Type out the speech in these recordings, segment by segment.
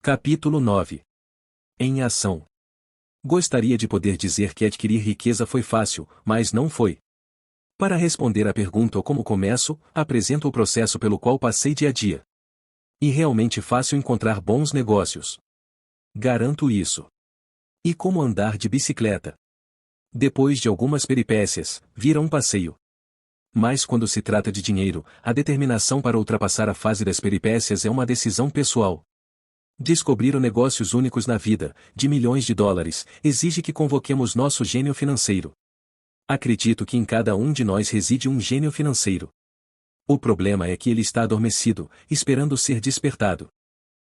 Capítulo 9. Em ação. Gostaria de poder dizer que adquirir riqueza foi fácil, mas não foi. Para responder à pergunta como começo, apresento o processo pelo qual passei dia a dia. E realmente fácil encontrar bons negócios. Garanto isso. E como andar de bicicleta. Depois de algumas peripécias, vira um passeio. Mas quando se trata de dinheiro, a determinação para ultrapassar a fase das peripécias é uma decisão pessoal. Descobrir negócios únicos na vida, de milhões de dólares, exige que convoquemos nosso gênio financeiro. Acredito que em cada um de nós reside um gênio financeiro. O problema é que ele está adormecido, esperando ser despertado.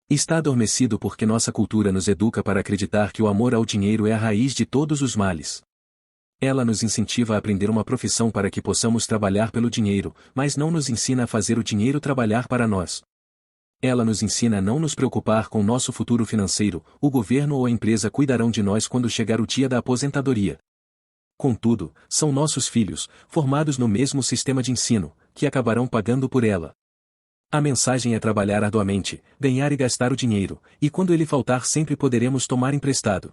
Está adormecido porque nossa cultura nos educa para acreditar que o amor ao dinheiro é a raiz de todos os males. Ela nos incentiva a aprender uma profissão para que possamos trabalhar pelo dinheiro, mas não nos ensina a fazer o dinheiro trabalhar para nós. Ela nos ensina a não nos preocupar com nosso futuro financeiro, o governo ou a empresa cuidarão de nós quando chegar o dia da aposentadoria. Contudo, são nossos filhos, formados no mesmo sistema de ensino, que acabarão pagando por ela. A mensagem é trabalhar arduamente, ganhar e gastar o dinheiro, e quando ele faltar sempre poderemos tomar emprestado.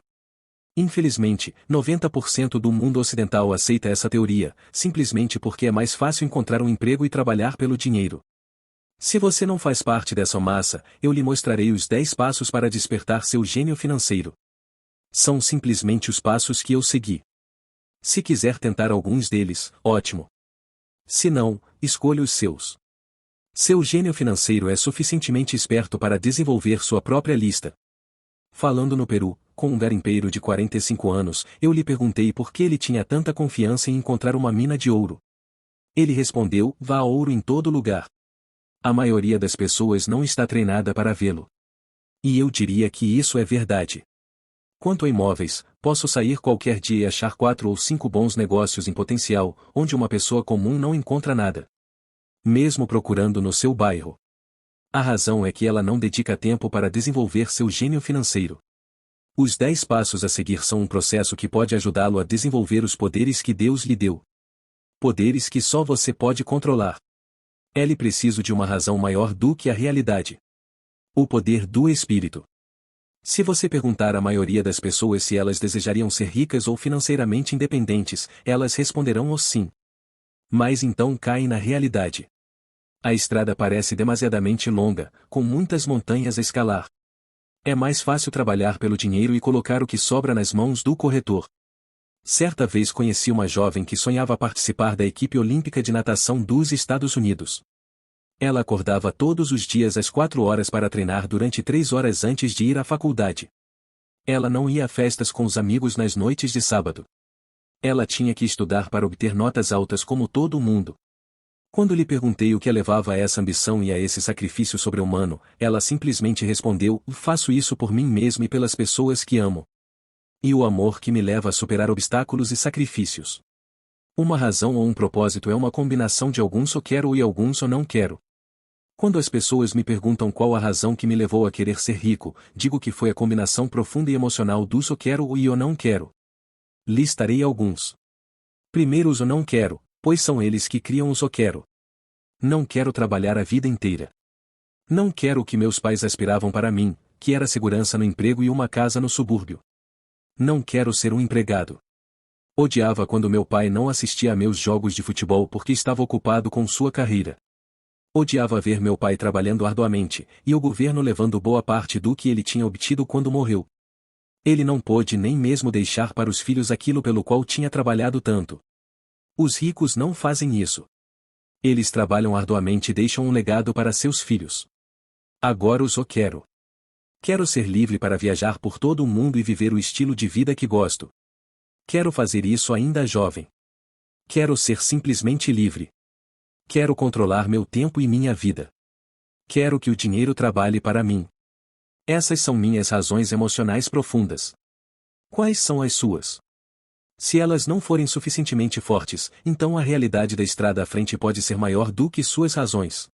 Infelizmente, 90% do mundo ocidental aceita essa teoria, simplesmente porque é mais fácil encontrar um emprego e trabalhar pelo dinheiro. Se você não faz parte dessa massa, eu lhe mostrarei os 10 passos para despertar seu gênio financeiro. São simplesmente os passos que eu segui. Se quiser tentar alguns deles, ótimo. Se não, escolha os seus. Seu gênio financeiro é suficientemente esperto para desenvolver sua própria lista. Falando no Peru, com um garimpeiro de 45 anos, eu lhe perguntei por que ele tinha tanta confiança em encontrar uma mina de ouro. Ele respondeu: "Vá a ouro em todo lugar." A maioria das pessoas não está treinada para vê-lo. E eu diria que isso é verdade. Quanto a imóveis, posso sair qualquer dia e achar 4 ou 5 bons negócios em potencial, onde uma pessoa comum não encontra nada. Mesmo procurando no seu bairro. A razão é que ela não dedica tempo para desenvolver seu gênio financeiro. Os 10 passos a seguir são um processo que pode ajudá-lo a desenvolver os poderes que Deus lhe deu. Poderes que só você pode controlar. É preciso de uma razão maior do que a realidade. O poder do espírito. Se você perguntar à maioria das pessoas se elas desejariam ser ricas ou financeiramente independentes, elas responderão o sim. Mas então caem na realidade. A estrada parece demasiadamente longa, com muitas montanhas a escalar. É mais fácil trabalhar pelo dinheiro e colocar o que sobra nas mãos do corretor. Certa vez conheci uma jovem que sonhava participar da equipe olímpica de natação dos Estados Unidos. Ela acordava todos os dias às 4 horas para treinar durante 3 horas antes de ir à faculdade. Ela não ia a festas com os amigos nas noites de sábado. Ela tinha que estudar para obter notas altas como todo mundo. Quando lhe perguntei o que a levava a essa ambição e a esse sacrifício sobre-humano, ela simplesmente respondeu: "Faço isso por mim mesma e pelas pessoas que amo. E o amor que me leva a superar obstáculos e sacrifícios. Uma razão ou um propósito é uma combinação de alguns só quero e alguns só não quero." Quando as pessoas me perguntam qual a razão que me levou a querer ser rico, digo que foi a combinação profunda e emocional do só quero e eu não quero. Listarei alguns. Primeiro os eu não quero, pois são eles que criam o só quero. Não quero trabalhar a vida inteira. Não quero o que meus pais aspiravam para mim, que era segurança no emprego e uma casa no subúrbio. Não quero ser um empregado. Odiava quando meu pai não assistia a meus jogos de futebol porque estava ocupado com sua carreira. Odiava ver meu pai trabalhando arduamente, e o governo levando boa parte do que ele tinha obtido quando morreu. Ele não pôde nem mesmo deixar para os filhos aquilo pelo qual tinha trabalhado tanto. Os ricos não fazem isso. Eles trabalham arduamente e deixam um legado para seus filhos. Agora os o quero. Quero ser livre para viajar por todo o mundo e viver o estilo de vida que gosto. Quero fazer isso ainda jovem. Quero ser simplesmente livre. Quero controlar meu tempo e minha vida. Quero que o dinheiro trabalhe para mim. Essas são minhas razões emocionais profundas. Quais são as suas? Se elas não forem suficientemente fortes, então a realidade da estrada à frente pode ser maior do que suas razões.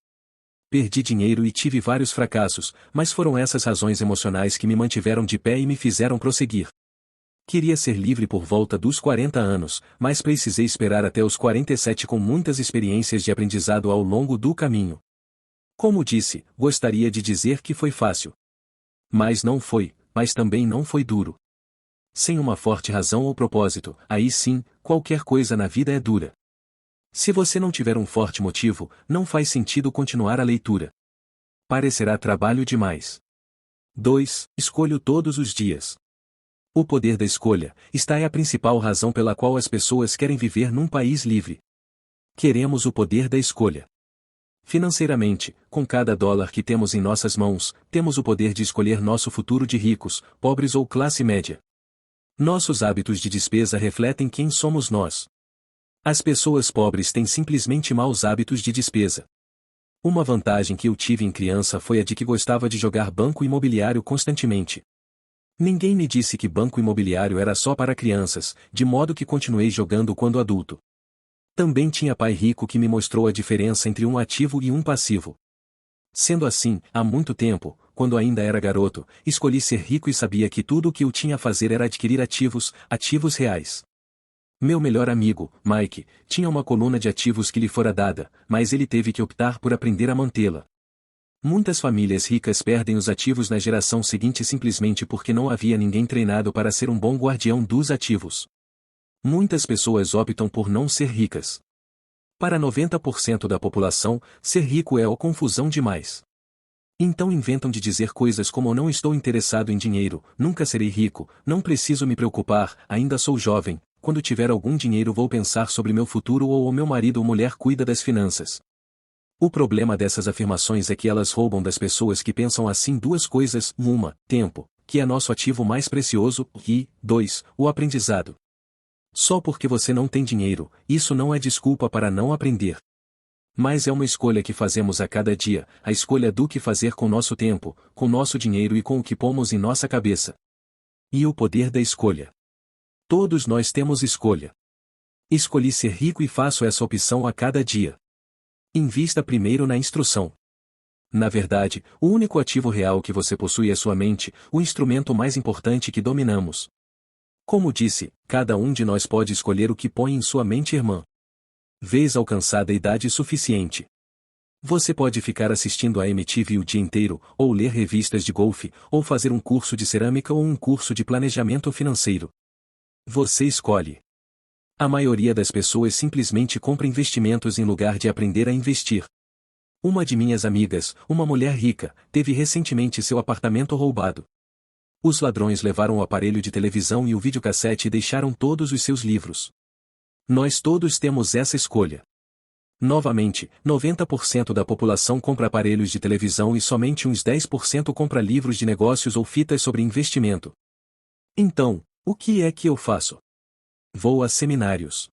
Perdi dinheiro e tive vários fracassos, mas foram essas razões emocionais que me mantiveram de pé e me fizeram prosseguir. Queria ser livre por volta dos 40 anos, mas precisei esperar até os 47 com muitas experiências de aprendizado ao longo do caminho. Como disse, gostaria de dizer que foi fácil. Mas também não foi duro. Sem uma forte razão ou propósito, aí sim, qualquer coisa na vida é dura. Se você não tiver um forte motivo, não faz sentido continuar a leitura. Parecerá trabalho demais. 2. Escolho todos os dias. O poder da escolha é a principal razão pela qual as pessoas querem viver num país livre. Queremos o poder da escolha. Financeiramente, com cada dólar que temos em nossas mãos, temos o poder de escolher nosso futuro de ricos, pobres ou classe média. Nossos hábitos de despesa refletem quem somos nós. As pessoas pobres têm simplesmente maus hábitos de despesa. Uma vantagem que eu tive em criança foi a de que gostava de jogar banco imobiliário constantemente. Ninguém me disse que banco imobiliário era só para crianças, de modo que continuei jogando quando adulto. Também tinha pai rico que me mostrou a diferença entre um ativo e um passivo. Sendo assim, há muito tempo, quando ainda era garoto, escolhi ser rico e sabia que tudo o que eu tinha a fazer era adquirir ativos reais. Meu melhor amigo, Mike, tinha uma coluna de ativos que lhe fora dada, mas ele teve que optar por aprender a mantê-la. Muitas famílias ricas perdem os ativos na geração seguinte simplesmente porque não havia ninguém treinado para ser um bom guardião dos ativos. Muitas pessoas optam por não ser ricas. Para 90% da população, ser rico é confusão demais. Então inventam de dizer coisas como não estou interessado em dinheiro, nunca serei rico, não preciso me preocupar, ainda sou jovem, quando tiver algum dinheiro vou pensar sobre meu futuro ou o meu marido ou mulher cuida das finanças. O problema dessas afirmações é que elas roubam das pessoas que pensam assim duas coisas: uma, tempo, que é nosso ativo mais precioso, e, 2, o aprendizado. Só porque você não tem dinheiro, isso não é desculpa para não aprender. Mas é uma escolha que fazemos a cada dia, a escolha do que fazer com nosso tempo, com nosso dinheiro e com o que pomos em nossa cabeça. E o poder da escolha. Todos nós temos escolha. Escolhi ser rico e faço essa opção a cada dia. Invista primeiro na instrução. Na verdade, o único ativo real que você possui é sua mente, o instrumento mais importante que dominamos. Como disse, cada um de nós pode escolher o que põe em sua mente, irmã. Vez alcançada a idade suficiente. Você pode ficar assistindo a MTV o dia inteiro, ou ler revistas de golfe, ou fazer um curso de cerâmica ou um curso de planejamento financeiro. Você escolhe. A maioria das pessoas simplesmente compra investimentos em lugar de aprender a investir. Uma de minhas amigas, uma mulher rica, teve recentemente seu apartamento roubado. Os ladrões levaram o aparelho de televisão e o videocassete e deixaram todos os seus livros. Nós todos temos essa escolha. Novamente, 90% da população compra aparelhos de televisão e somente uns 10% compra livros de negócios ou fitas sobre investimento. Então, o que é que eu faço? Vou a seminários.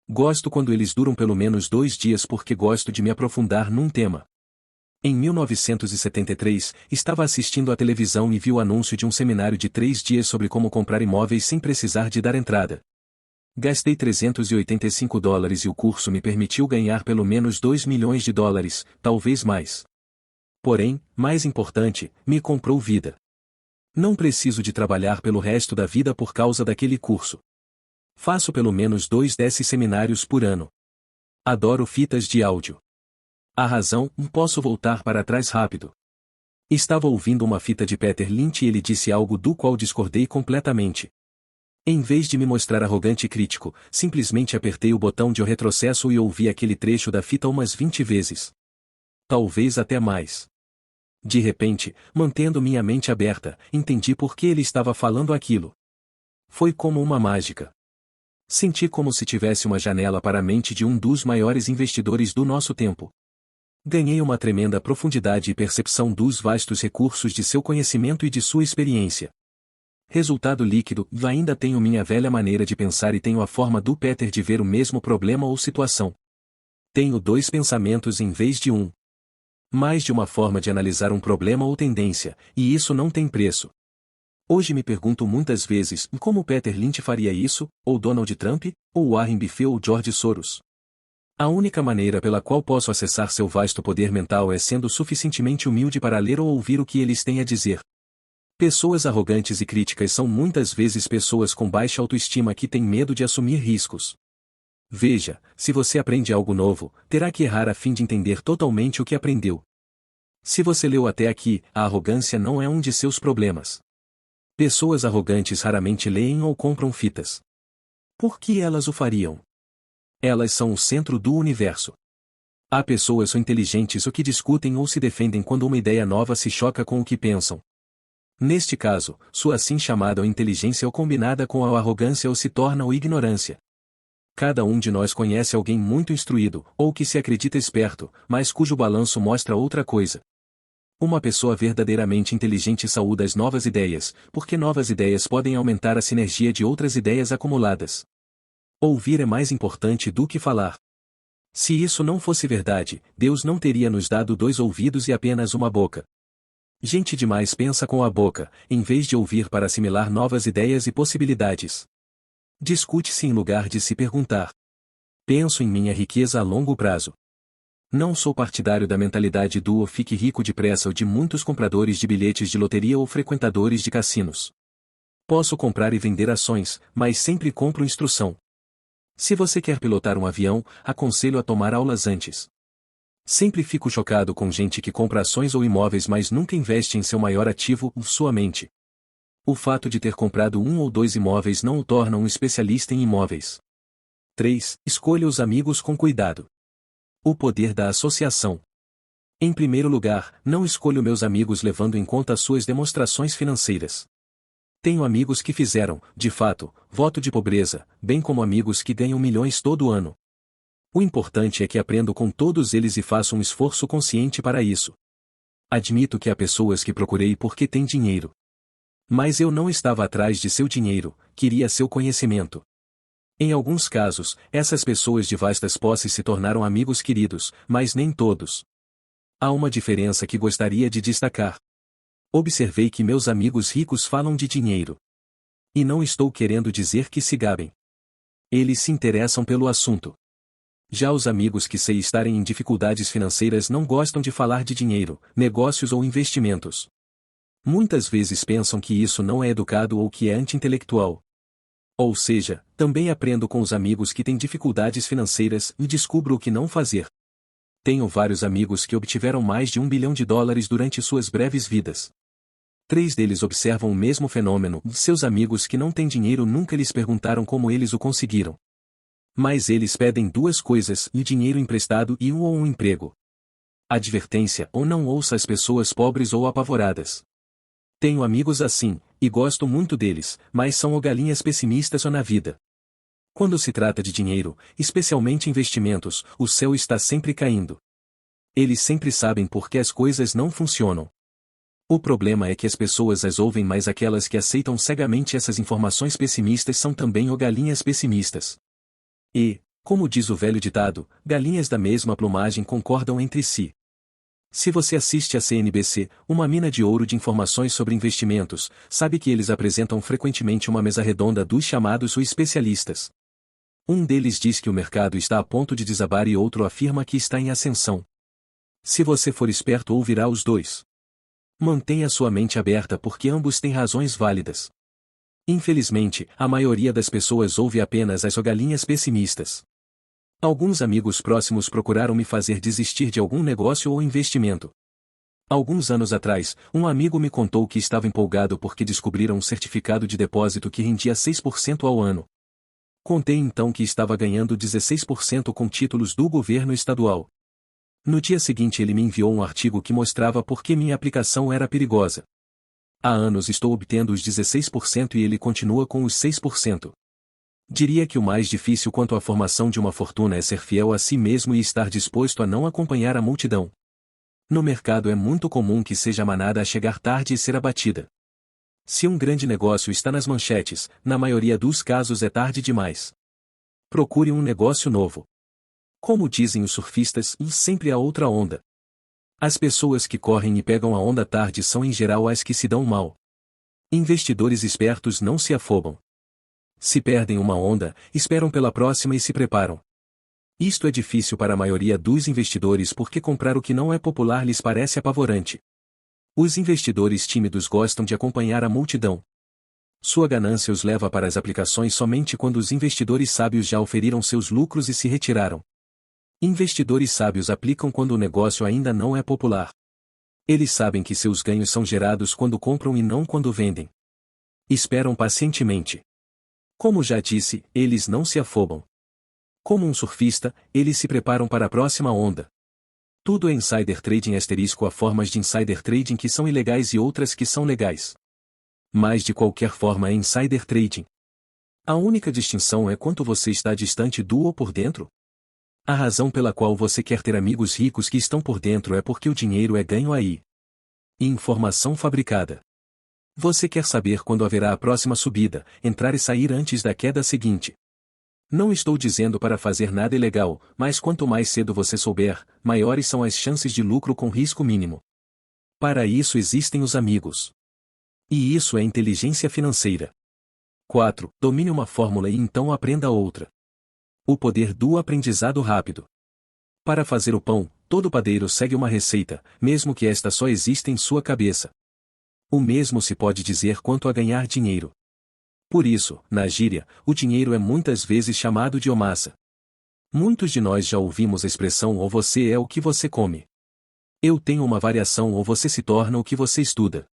Gosto quando eles duram pelo menos 2 dias porque gosto de me aprofundar num tema. Em 1973, estava assistindo à televisão e vi o anúncio de um seminário de 3 dias sobre como comprar imóveis sem precisar de dar entrada. Gastei $385 e o curso me permitiu ganhar pelo menos $2 milhões, talvez mais. Porém, mais importante, me comprou vida. Não preciso de trabalhar pelo resto da vida por causa daquele curso. Faço pelo menos 2 desses seminários por ano. Adoro fitas de áudio. A razão, posso voltar para trás rápido. Estava ouvindo uma fita de Peter Lynch e ele disse algo do qual discordei completamente. Em vez de me mostrar arrogante e crítico, simplesmente apertei o botão de retrocesso e ouvi aquele trecho da fita umas 20 vezes. Talvez até mais. De repente, mantendo minha mente aberta, entendi por que ele estava falando aquilo. Foi como uma mágica. Senti como se tivesse uma janela para a mente de um dos maiores investidores do nosso tempo. Ganhei uma tremenda profundidade e percepção dos vastos recursos de seu conhecimento e de sua experiência. Resultado líquido: ainda tenho minha velha maneira de pensar e tenho a forma do Peter de ver o mesmo problema ou situação. Tenho 2 pensamentos em vez de um. Mais de uma forma de analisar um problema ou tendência, e isso não tem preço. Hoje me pergunto muitas vezes como Peter Lynch faria isso, ou Donald Trump, ou Warren Buffett ou George Soros. A única maneira pela qual posso acessar seu vasto poder mental é sendo suficientemente humilde para ler ou ouvir o que eles têm a dizer. Pessoas arrogantes e críticas são muitas vezes pessoas com baixa autoestima que têm medo de assumir riscos. Veja, se você aprende algo novo, terá que errar a fim de entender totalmente o que aprendeu. Se você leu até aqui, a arrogância não é um de seus problemas. Pessoas arrogantes raramente leem ou compram fitas. Por que elas o fariam? Elas são o centro do universo. Há pessoas inteligentes que discutem ou se defendem quando uma ideia nova se choca com o que pensam. Neste caso, sua assim chamada inteligência ou combinada com a arrogância ou se torna o ignorância. Cada um de nós conhece alguém muito instruído, ou que se acredita esperto, mas cujo balanço mostra outra coisa. Uma pessoa verdadeiramente inteligente saúda as novas ideias, porque novas ideias podem aumentar a sinergia de outras ideias acumuladas. Ouvir é mais importante do que falar. Se isso não fosse verdade, Deus não teria nos dado 2 ouvidos e apenas uma boca. Gente demais pensa com a boca, em vez de ouvir para assimilar novas ideias e possibilidades. Discute-se em lugar de se perguntar. Penso em minha riqueza a longo prazo. Não sou partidário da mentalidade do fique rico depressa ou de muitos compradores de bilhetes de loteria ou frequentadores de cassinos. Posso comprar e vender ações, mas sempre compro instrução. Se você quer pilotar um avião, aconselho a tomar aulas antes. Sempre fico chocado com gente que compra ações ou imóveis mas nunca investe em seu maior ativo, sua mente. O fato de ter comprado 1 ou 2 imóveis não o torna um especialista em imóveis. 3. Escolha os amigos com cuidado. O poder da associação. Em primeiro lugar, não escolho meus amigos levando em conta suas demonstrações financeiras. Tenho amigos que fizeram, de fato, voto de pobreza, bem como amigos que ganham milhões todo ano. O importante é que aprendo com todos eles e faço um esforço consciente para isso. Admito que há pessoas que procurei porque têm dinheiro. Mas eu não estava atrás de seu dinheiro, queria seu conhecimento. Em alguns casos, essas pessoas de vastas posses se tornaram amigos queridos, mas nem todos. Há uma diferença que gostaria de destacar. Observei que meus amigos ricos falam de dinheiro. E não estou querendo dizer que se gabem. Eles se interessam pelo assunto. Já os amigos que sei estarem em dificuldades financeiras não gostam de falar de dinheiro, negócios ou investimentos. Muitas vezes pensam que isso não é educado ou que é anti-intelectual. Ou seja, também aprendo com os amigos que têm dificuldades financeiras e descubro o que não fazer. Tenho vários amigos que obtiveram mais de $1 bilhão durante suas breves vidas. 3 deles observam o mesmo fenômeno, seus amigos que não têm dinheiro nunca lhes perguntaram como eles o conseguiram. Mas eles pedem 2 coisas, dinheiro emprestado e um emprego. Advertência: ou não ouça as pessoas pobres ou apavoradas. Tenho amigos assim, e gosto muito deles, mas são galinhas pessimistas na vida. Quando se trata de dinheiro, especialmente investimentos, o céu está sempre caindo. Eles sempre sabem por que as coisas não funcionam. O problema é que as pessoas as ouvem, mas aquelas que aceitam cegamente essas informações pessimistas são também galinhas pessimistas. E, como diz o velho ditado, galinhas da mesma plumagem concordam entre si. Se você assiste a CNBC, uma mina de ouro de informações sobre investimentos, sabe que eles apresentam frequentemente uma mesa redonda dos chamados os especialistas. Um deles diz que o mercado está a ponto de desabar e outro afirma que está em ascensão. Se você for esperto, ouvirá os dois. Mantenha sua mente aberta porque ambos têm razões válidas. Infelizmente, a maioria das pessoas ouve apenas as galinhas pessimistas. Alguns amigos próximos procuraram me fazer desistir de algum negócio ou investimento. Alguns anos atrás, um amigo me contou que estava empolgado porque descobriram um certificado de depósito que rendia 6% ao ano. Contei então que estava ganhando 16% com títulos do governo estadual. No dia seguinte ele me enviou um artigo que mostrava por que minha aplicação era perigosa. Há anos estou obtendo os 16% e ele continua com os 6%. Diria que o mais difícil quanto à formação de uma fortuna é ser fiel a si mesmo e estar disposto a não acompanhar a multidão. No mercado é muito comum que seja a manada a chegar tarde e ser abatida. Se um grande negócio está nas manchetes, na maioria dos casos é tarde demais. Procure um negócio novo. Como dizem os surfistas, sempre há outra onda. As pessoas que correm e pegam a onda tarde são em geral as que se dão mal. Investidores espertos não se afobam. Se perdem uma onda, esperam pela próxima e se preparam. Isto é difícil para a maioria dos investidores porque comprar o que não é popular lhes parece apavorante. Os investidores tímidos gostam de acompanhar a multidão. Sua ganância os leva para as aplicações somente quando os investidores sábios já oferiram seus lucros e se retiraram. Investidores sábios aplicam quando o negócio ainda não é popular. Eles sabem que seus ganhos são gerados quando compram e não quando vendem. Esperam pacientemente. Como já disse, eles não se afobam. Como um surfista, eles se preparam para a próxima onda. Tudo é insider trading *. Há formas de insider trading que são ilegais e outras que são legais. Mas de qualquer forma é insider trading. A única distinção é quanto você está distante do ou por dentro. A razão pela qual você quer ter amigos ricos que estão por dentro é porque o dinheiro é ganho aí. Informação fabricada. Você quer saber quando haverá a próxima subida, entrar e sair antes da queda seguinte. Não estou dizendo para fazer nada ilegal, mas quanto mais cedo você souber, maiores são as chances de lucro com risco mínimo. Para isso existem os amigos. E isso é inteligência financeira. 4. Domine uma fórmula e então aprenda outra. O poder do aprendizado rápido. Para fazer o pão, todo padeiro segue uma receita, mesmo que esta só exista em sua cabeça. O mesmo se pode dizer quanto a ganhar dinheiro. Por isso, na gíria, o dinheiro é muitas vezes chamado de omassa. Muitos de nós já ouvimos a expressão ou você é o que você come. Eu tenho uma variação ou você se torna o que você estuda.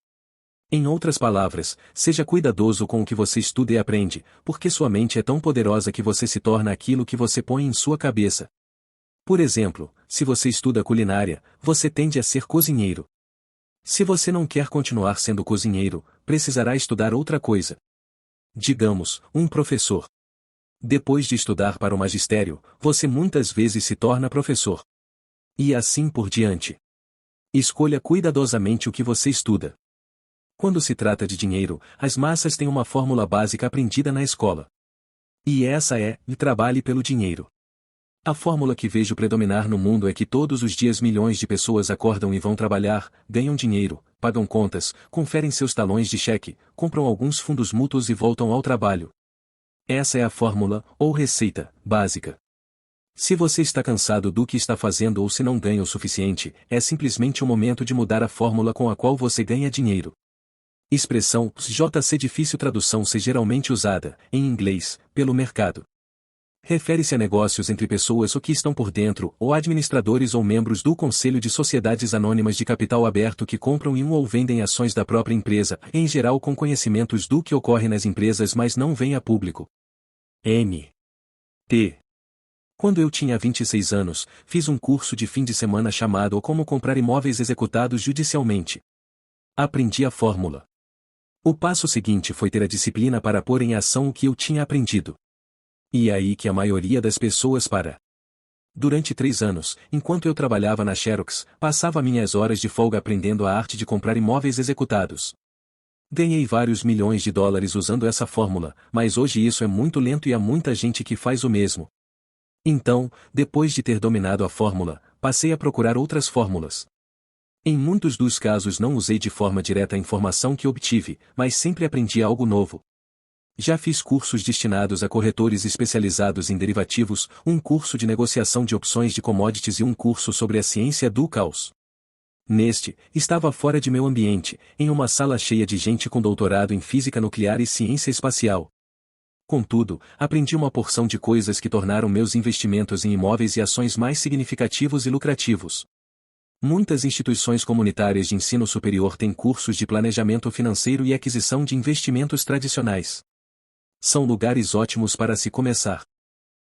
Em outras palavras, seja cuidadoso com o que você estuda e aprende, porque sua mente é tão poderosa que você se torna aquilo que você põe em sua cabeça. Por exemplo, se você estuda culinária, você tende a ser cozinheiro. Se você não quer continuar sendo cozinheiro, precisará estudar outra coisa. Digamos, um professor. Depois de estudar para o magistério, você muitas vezes se torna professor. E assim por diante. Escolha cuidadosamente o que você estuda. Quando se trata de dinheiro, as massas têm uma fórmula básica aprendida na escola. E essa é: trabalhe pelo dinheiro. A fórmula que vejo predominar no mundo é que todos os dias milhões de pessoas acordam e vão trabalhar, ganham dinheiro, pagam contas, conferem seus talões de cheque, compram alguns fundos mútuos e voltam ao trabalho. Essa é a fórmula, ou receita, básica. Se você está cansado do que está fazendo ou se não ganha o suficiente, é simplesmente o momento de mudar a fórmula com a qual você ganha dinheiro. Expressão JC difícil tradução C geralmente usada, em inglês, pelo mercado. Refere-se a negócios entre pessoas ou que estão por dentro, ou administradores ou membros do conselho de sociedades anônimas de capital aberto que compram ou vendem ações da própria empresa, em geral com conhecimentos do que ocorre nas empresas mas não vêm a público. T. Quando eu tinha 26 anos, fiz um curso de fim de semana chamado Como Comprar Imóveis Executados Judicialmente. Aprendi a fórmula. O passo seguinte foi ter a disciplina para pôr em ação o que eu tinha aprendido. E é aí que a maioria das pessoas para. Durante 3 anos, enquanto eu trabalhava na Xerox, passava minhas horas de folga aprendendo a arte de comprar imóveis executados. Ganhei vários milhões de dólares usando essa fórmula, mas hoje isso é muito lento e há muita gente que faz o mesmo. Então, depois de ter dominado a fórmula, passei a procurar outras fórmulas. Em muitos dos casos não usei de forma direta a informação que obtive, mas sempre aprendi algo novo. Já fiz cursos destinados a corretores especializados em derivativos, um curso de negociação de opções de commodities e um curso sobre a ciência do caos. Neste, estava fora de meu ambiente, em uma sala cheia de gente com doutorado em física nuclear e ciência espacial. Contudo, aprendi uma porção de coisas que tornaram meus investimentos em imóveis e ações mais significativos e lucrativos. Muitas instituições comunitárias de ensino superior têm cursos de planejamento financeiro e aquisição de investimentos tradicionais. São lugares ótimos para se começar.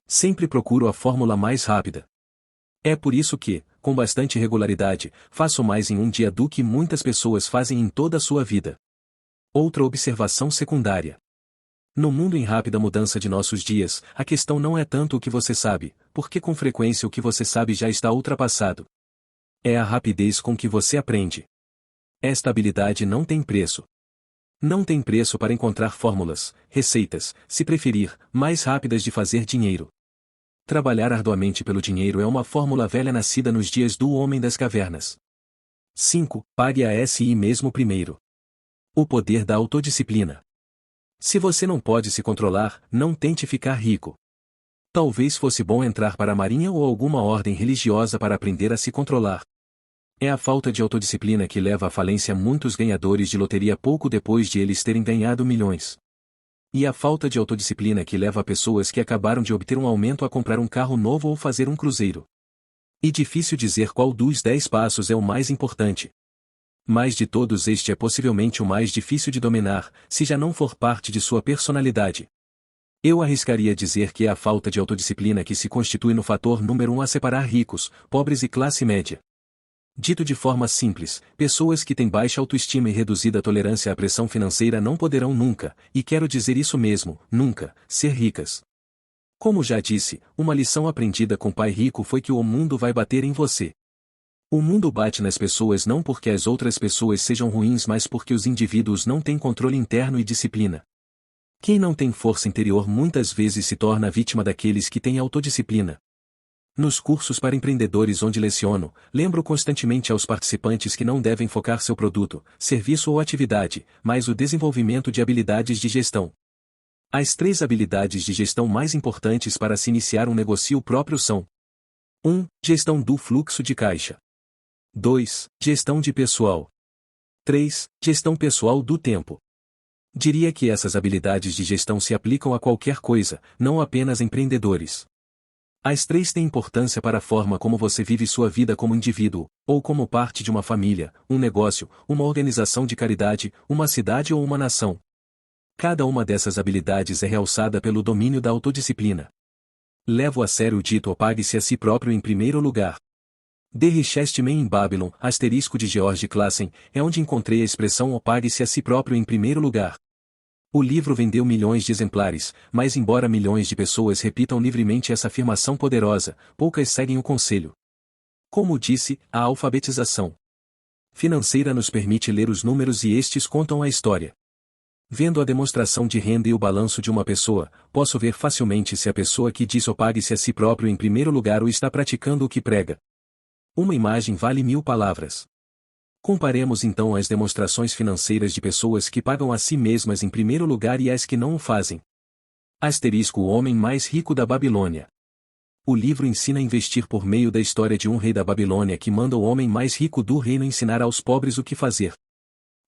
Sempre procuro a fórmula mais rápida. É por isso que, com bastante regularidade, faço mais em um dia do que muitas pessoas fazem em toda a sua vida. Outra observação secundária. No mundo em rápida mudança de nossos dias, a questão não é tanto o que você sabe, porque com frequência o que você sabe já está ultrapassado. É a rapidez com que você aprende. Esta habilidade não tem preço. Não tem preço para encontrar fórmulas, receitas, se preferir, mais rápidas de fazer dinheiro. Trabalhar arduamente pelo dinheiro é uma fórmula velha nascida nos dias do homem das cavernas. 5. Pague a SI mesmo primeiro. O poder da autodisciplina. Se você não pode se controlar, não tente ficar rico. Talvez fosse bom entrar para a marinha ou alguma ordem religiosa para aprender a se controlar. É a falta de autodisciplina que leva à falência muitos ganhadores de loteria pouco depois de eles terem ganhado milhões. E a falta de autodisciplina que leva a pessoas que acabaram de obter um aumento a comprar um carro novo ou fazer um cruzeiro. E difícil dizer qual dos 10 passos é o mais importante. Mas de todos este é possivelmente o mais difícil de dominar, se já não for parte de sua personalidade. Eu arriscaria dizer que é a falta de autodisciplina que se constitui no fator número 1 a separar ricos, pobres e classe média. Dito de forma simples, pessoas que têm baixa autoestima e reduzida tolerância à pressão financeira não poderão nunca, e quero dizer isso mesmo, nunca, ser ricas. Como já disse, uma lição aprendida com pai rico foi que o mundo vai bater em você. O mundo bate nas pessoas não porque as outras pessoas sejam ruins, mas porque os indivíduos não têm controle interno e disciplina. Quem não tem força interior muitas vezes se torna vítima daqueles que têm autodisciplina. Nos cursos para empreendedores onde leciono, lembro constantemente aos participantes que não devem focar seu produto, serviço ou atividade, mas o desenvolvimento de habilidades de gestão. As 3 habilidades de gestão mais importantes para se iniciar um negócio próprio são: 1. Gestão do fluxo de caixa. 2. Gestão de pessoal. 3. Gestão pessoal do tempo. Diria que essas habilidades de gestão se aplicam a qualquer coisa, não apenas empreendedores. As 3 têm importância para a forma como você vive sua vida como indivíduo, ou como parte de uma família, um negócio, uma organização de caridade, uma cidade ou uma nação. Cada uma dessas habilidades é realçada pelo domínio da autodisciplina. Levo a sério o dito pague-se a si próprio em primeiro lugar. The Richest Man in Babylon, asterisco de George Clason, é onde encontrei a expressão pague-se a si próprio em primeiro lugar. O livro vendeu milhões de exemplares, mas embora milhões de pessoas repitam livremente essa afirmação poderosa, poucas seguem o conselho. Como disse, a alfabetização financeira nos permite ler os números e estes contam a história. Vendo a demonstração de renda e o balanço de uma pessoa, posso ver facilmente se a pessoa que diz pague-se a si próprio em primeiro lugar ou está praticando o que prega. Uma imagem vale 1000 palavras. Comparemos então as demonstrações financeiras de pessoas que pagam a si mesmas em primeiro lugar e as que não o fazem. Asterisco: o homem mais rico da Babilônia. O livro ensina a investir por meio da história de um rei da Babilônia que manda o homem mais rico do reino ensinar aos pobres o que fazer.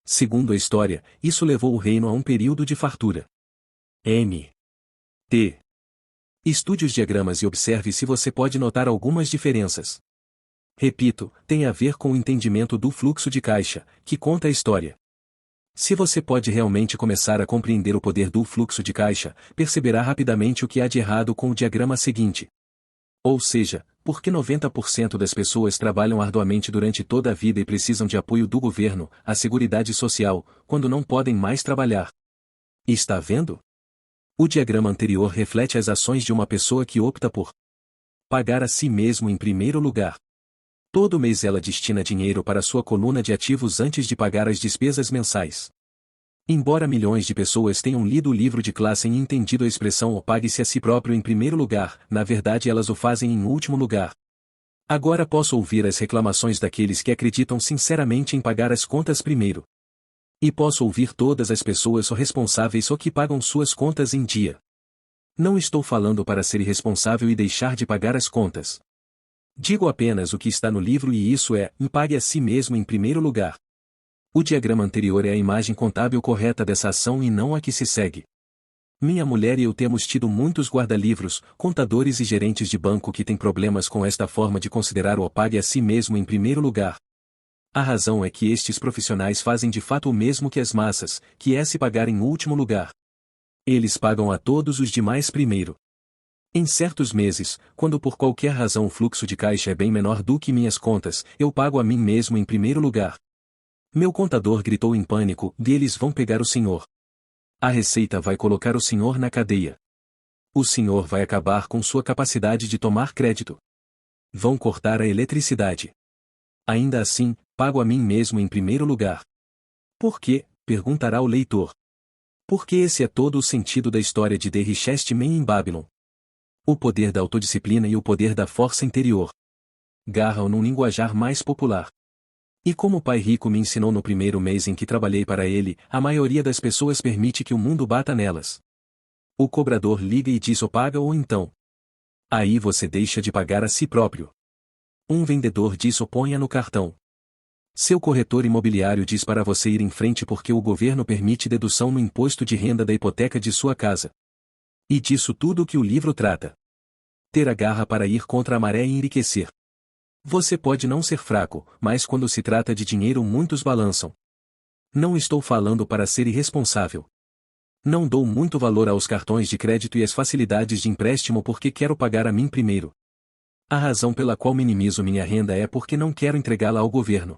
Segundo a história, isso levou o reino a um período de fartura. T. Estude os diagramas e observe se você pode notar algumas diferenças. Repito, tem a ver com o entendimento do fluxo de caixa, que conta a história. Se você pode realmente começar a compreender o poder do fluxo de caixa, perceberá rapidamente o que há de errado com o diagrama seguinte. Ou seja, por que 90% das pessoas trabalham arduamente durante toda a vida e precisam de apoio do governo, a Seguridade Social, quando não podem mais trabalhar? Está vendo? O diagrama anterior reflete as ações de uma pessoa que opta por pagar a si mesmo em primeiro lugar. Todo mês ela destina dinheiro para sua coluna de ativos antes de pagar as despesas mensais. Embora milhões de pessoas tenham lido o livro de Clason e entendido a expressão pague-se a si próprio em primeiro lugar, na verdade elas o fazem em último lugar. Agora posso ouvir as reclamações daqueles que acreditam sinceramente em pagar as contas primeiro. E posso ouvir todas as pessoas responsáveis ou que pagam suas contas em dia. Não estou falando para ser irresponsável e deixar de pagar as contas. Digo apenas o que está no livro e isso é, pague a si mesmo em primeiro lugar. O diagrama anterior é a imagem contábil correta dessa ação e não a que se segue. Minha mulher e eu temos tido muitos guarda-livros, contadores e gerentes de banco que têm problemas com esta forma de considerar o pague a si mesmo em primeiro lugar. A razão é que estes profissionais fazem de fato o mesmo que as massas, que é se pagar em último lugar. Eles pagam a todos os demais primeiro. Em certos meses, quando por qualquer razão o fluxo de caixa é bem menor do que minhas contas, eu pago a mim mesmo em primeiro lugar. Meu contador gritou em pânico: eles vão pegar o senhor. A Receita vai colocar o senhor na cadeia. O senhor vai acabar com sua capacidade de tomar crédito. Vão cortar a eletricidade. Ainda assim, pago a mim mesmo em primeiro lugar. Por quê? Perguntará o leitor. Porque esse é todo o sentido da história de The Richest Man in Babylon. O poder da autodisciplina e o poder da força interior. Garram num linguajar mais popular. E como o pai rico me ensinou no primeiro mês em que trabalhei para ele, a maioria das pessoas permite que o mundo bata nelas. O cobrador liga e diz paga ou então. Aí você deixa de pagar a si próprio. Um vendedor diz ponha no cartão. Seu corretor imobiliário diz para você ir em frente porque o governo permite dedução no imposto de renda da hipoteca de sua casa. E disso tudo que o livro trata. Ter a garra para ir contra a maré e enriquecer. Você pode não ser fraco, mas quando se trata de dinheiro muitos balançam. Não estou falando para ser irresponsável. Não dou muito valor aos cartões de crédito e às facilidades de empréstimo porque quero pagar a mim primeiro. A razão pela qual minimizo minha renda é porque não quero entregá-la ao governo.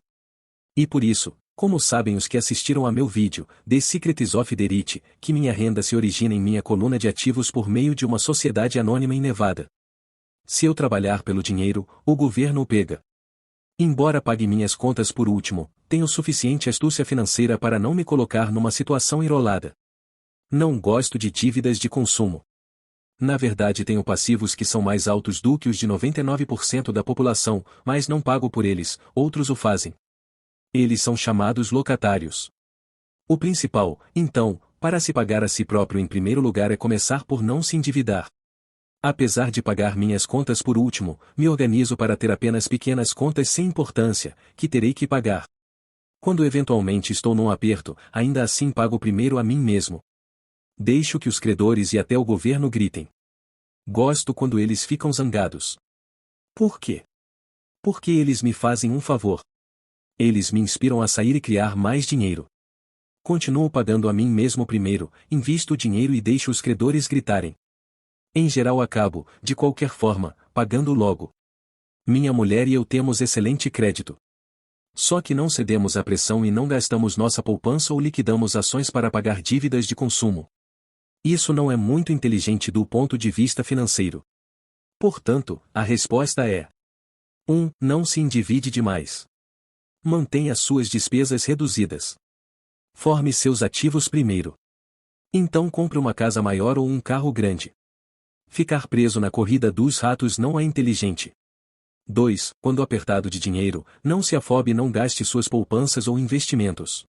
E por isso, como sabem os que assistiram a meu vídeo, The Secrets of the Rich, que minha renda se origina em minha coluna de ativos por meio de uma sociedade anônima em Nevada. Se eu trabalhar pelo dinheiro, o governo o pega. Embora pague minhas contas por último, tenho suficiente astúcia financeira para não me colocar numa situação enrolada. Não gosto de dívidas de consumo. Na verdade tenho passivos que são mais altos do que os de 99% da população, mas não pago por eles, outros o fazem. Eles são chamados locatários. O principal, então, para se pagar a si próprio em primeiro lugar é começar por não se endividar. Apesar de pagar minhas contas por último, me organizo para ter apenas pequenas contas sem importância, que terei que pagar. Quando eventualmente estou num aperto, ainda assim pago primeiro a mim mesmo. Deixo que os credores e até o governo gritem. Gosto quando eles ficam zangados. Por quê? Porque eles me fazem um favor. Eles me inspiram a sair e criar mais dinheiro. Continuo pagando a mim mesmo primeiro, invisto o dinheiro e deixo os credores gritarem. Em geral acabo, de qualquer forma, pagando logo. Minha mulher e eu temos excelente crédito. Só que não cedemos à pressão e não gastamos nossa poupança ou liquidamos ações para pagar dívidas de consumo. Isso não é muito inteligente do ponto de vista financeiro. Portanto, a resposta é: 1. Não se endivide demais. Mantenha suas despesas reduzidas. Forme seus ativos primeiro. Então compre uma casa maior ou um carro grande. Ficar preso na corrida dos ratos não é inteligente. 2. Quando apertado de dinheiro, não se afobe e não gaste suas poupanças ou investimentos.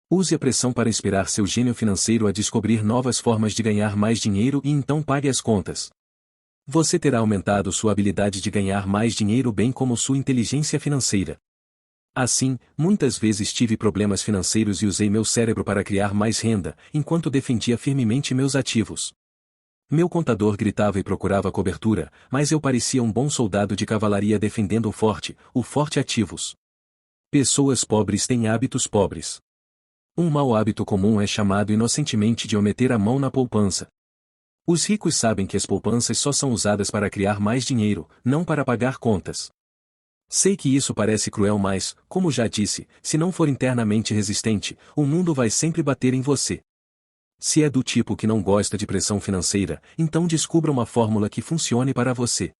Use a pressão para inspirar seu gênio financeiro a descobrir novas formas de ganhar mais dinheiro e então pague as contas. Você terá aumentado sua habilidade de ganhar mais dinheiro bem como sua inteligência financeira. Assim, muitas vezes tive problemas financeiros e usei meu cérebro para criar mais renda, enquanto defendia firmemente meus ativos. Meu contador gritava e procurava cobertura, mas eu parecia um bom soldado de cavalaria defendendo o forte ativos. Pessoas pobres têm hábitos pobres. Um mau hábito comum é chamado inocentemente de meter a mão na poupança. Os ricos sabem que as poupanças só são usadas para criar mais dinheiro, não para pagar contas. Sei que isso parece cruel, mas, como já disse, se não for internamente resistente, o mundo vai sempre bater em você. Se é do tipo que não gosta de pressão financeira, então descubra uma fórmula que funcione para você.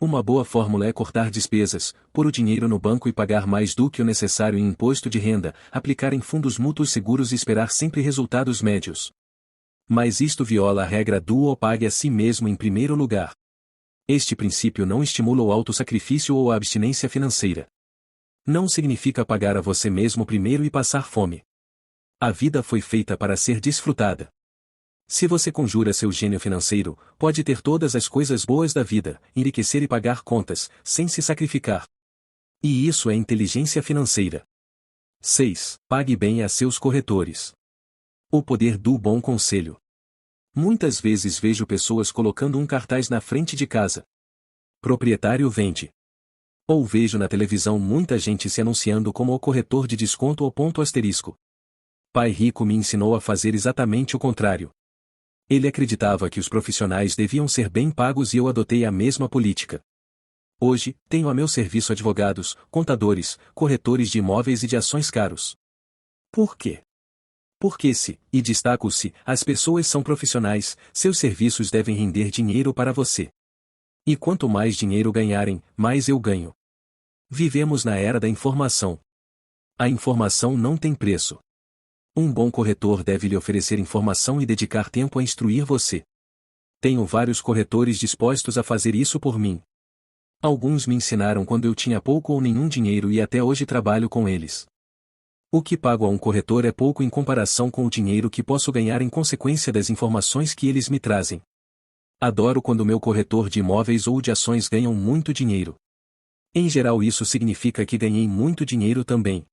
Uma boa fórmula é cortar despesas, pôr o dinheiro no banco e pagar mais do que o necessário em imposto de renda, aplicar em fundos mútuos seguros e esperar sempre resultados médios. Mas isto viola a regra do ou pague a si mesmo em primeiro lugar. Este princípio não estimula o autossacrifício ou a abstinência financeira. Não significa pagar a você mesmo primeiro e passar fome. A vida foi feita para ser desfrutada. Se você conjura seu gênio financeiro, pode ter todas as coisas boas da vida, enriquecer e pagar contas, sem se sacrificar. E isso é inteligência financeira. 6. Pague bem a seus corretores. O poder do bom conselho. Muitas vezes vejo pessoas colocando um cartaz na frente de casa. Proprietário vende. Ou vejo na televisão muita gente se anunciando como o corretor de desconto ou ponto asterisco. Pai rico me ensinou a fazer exatamente o contrário. Ele acreditava que os profissionais deviam ser bem pagos e eu adotei a mesma política. Hoje, tenho a meu serviço advogados, contadores, corretores de imóveis e de ações caros. Por quê? Porque e destaco-se, as pessoas são profissionais, seus serviços devem render dinheiro para você. E quanto mais dinheiro ganharem, mais eu ganho. Vivemos na era da informação. A informação não tem preço. Um bom corretor deve lhe oferecer informação e dedicar tempo a instruir você. Tenho vários corretores dispostos a fazer isso por mim. Alguns me ensinaram quando eu tinha pouco ou nenhum dinheiro e até hoje trabalho com eles. O que pago a um corretor é pouco em comparação com o dinheiro que posso ganhar em consequência das informações que eles me trazem. Adoro quando meu corretor de imóveis ou de ações ganham muito dinheiro. Em geral isso significa que ganhei muito dinheiro também.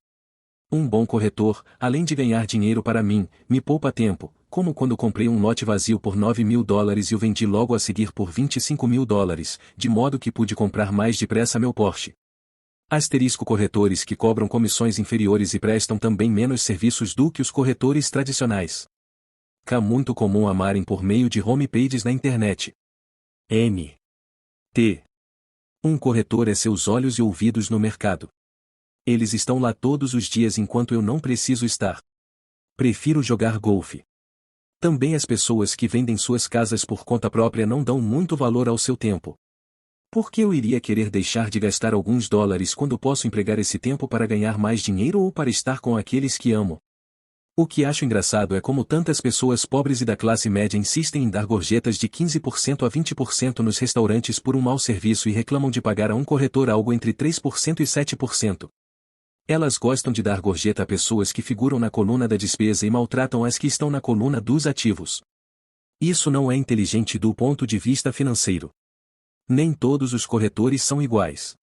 Um bom corretor, além de ganhar dinheiro para mim, me poupa tempo, como quando comprei um lote vazio por $9.000 e o vendi logo a seguir por $25.000, de modo que pude comprar mais depressa meu Porsche. Asterisco corretores que cobram comissões inferiores e prestam também menos serviços do que os corretores tradicionais. K muito comum amarem por meio de homepages na internet. M. T. Um corretor é seus olhos e ouvidos no mercado. Eles estão lá todos os dias enquanto eu não preciso estar. Prefiro jogar golfe. Também as pessoas que vendem suas casas por conta própria não dão muito valor ao seu tempo. Por que eu iria querer deixar de gastar alguns dólares quando posso empregar esse tempo para ganhar mais dinheiro ou para estar com aqueles que amo? O que acho engraçado é como tantas pessoas pobres e da classe média insistem em dar gorjetas de 15% a 20% nos restaurantes por um mau serviço e reclamam de pagar a um corretor algo entre 3% e 7%. Elas gostam de dar gorjeta a pessoas que figuram na coluna da despesa e maltratam as que estão na coluna dos ativos. Isso não é inteligente do ponto de vista financeiro. Nem todos os corretores são iguais.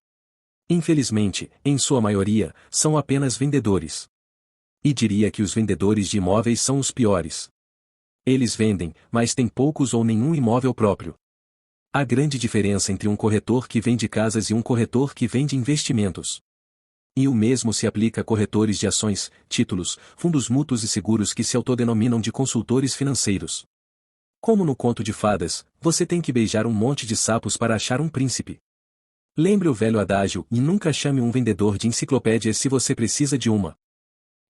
Infelizmente, em sua maioria, são apenas vendedores. E diria que os vendedores de imóveis são os piores. Eles vendem, mas têm poucos ou nenhum imóvel próprio. Há grande diferença entre um corretor que vende casas e um corretor que vende investimentos. E o mesmo se aplica a corretores de ações, títulos, fundos mútuos e seguros que se autodenominam de consultores financeiros. Como no conto de fadas, você tem que beijar um monte de sapos para achar um príncipe. Lembre o velho adágio e nunca chame um vendedor de enciclopédia se você precisa de uma.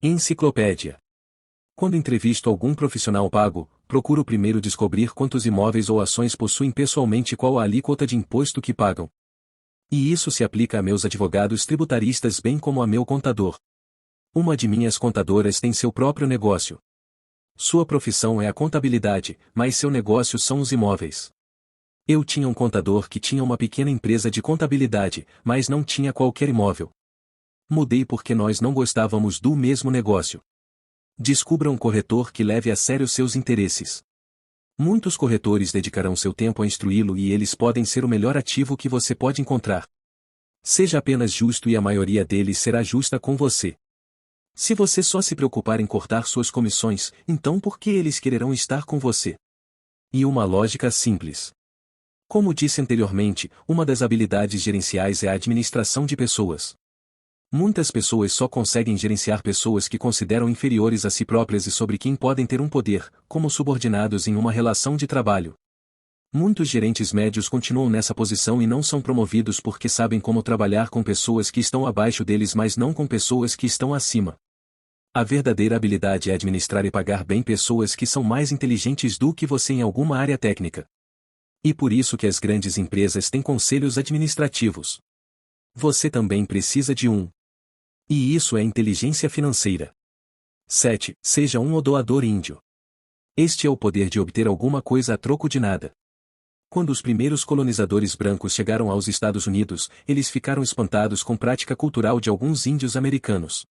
Enciclopédia. Quando entrevisto algum profissional pago, procuro primeiro descobrir quantos imóveis ou ações possuem pessoalmente e qual a alíquota de imposto que pagam. E isso se aplica a meus advogados tributaristas bem como a meu contador. Uma de minhas contadoras tem seu próprio negócio. Sua profissão é a contabilidade, mas seu negócio são os imóveis. Eu tinha um contador que tinha uma pequena empresa de contabilidade, mas não tinha qualquer imóvel. Mudei porque nós não gostávamos do mesmo negócio. Descubra um corretor que leve a sério seus interesses. Muitos corretores dedicarão seu tempo a instruí-lo e eles podem ser o melhor ativo que você pode encontrar. Seja apenas justo e a maioria deles será justa com você. Se você só se preocupar em cortar suas comissões, então por que eles quererão estar com você? E uma lógica simples. Como disse anteriormente, uma das habilidades gerenciais é a administração de pessoas. Muitas pessoas só conseguem gerenciar pessoas que consideram inferiores a si próprias e sobre quem podem ter um poder, como subordinados em uma relação de trabalho. Muitos gerentes médios continuam nessa posição e não são promovidos porque sabem como trabalhar com pessoas que estão abaixo deles, mas não com pessoas que estão acima. A verdadeira habilidade é administrar e pagar bem pessoas que são mais inteligentes do que você em alguma área técnica. E por isso que as grandes empresas têm conselhos administrativos. Você também precisa de um. E isso é inteligência financeira. 7. Seja um doador índio. Este é o poder de obter alguma coisa a troco de nada. Quando os primeiros colonizadores brancos chegaram aos Estados Unidos, eles ficaram espantados com a prática cultural de alguns índios americanos.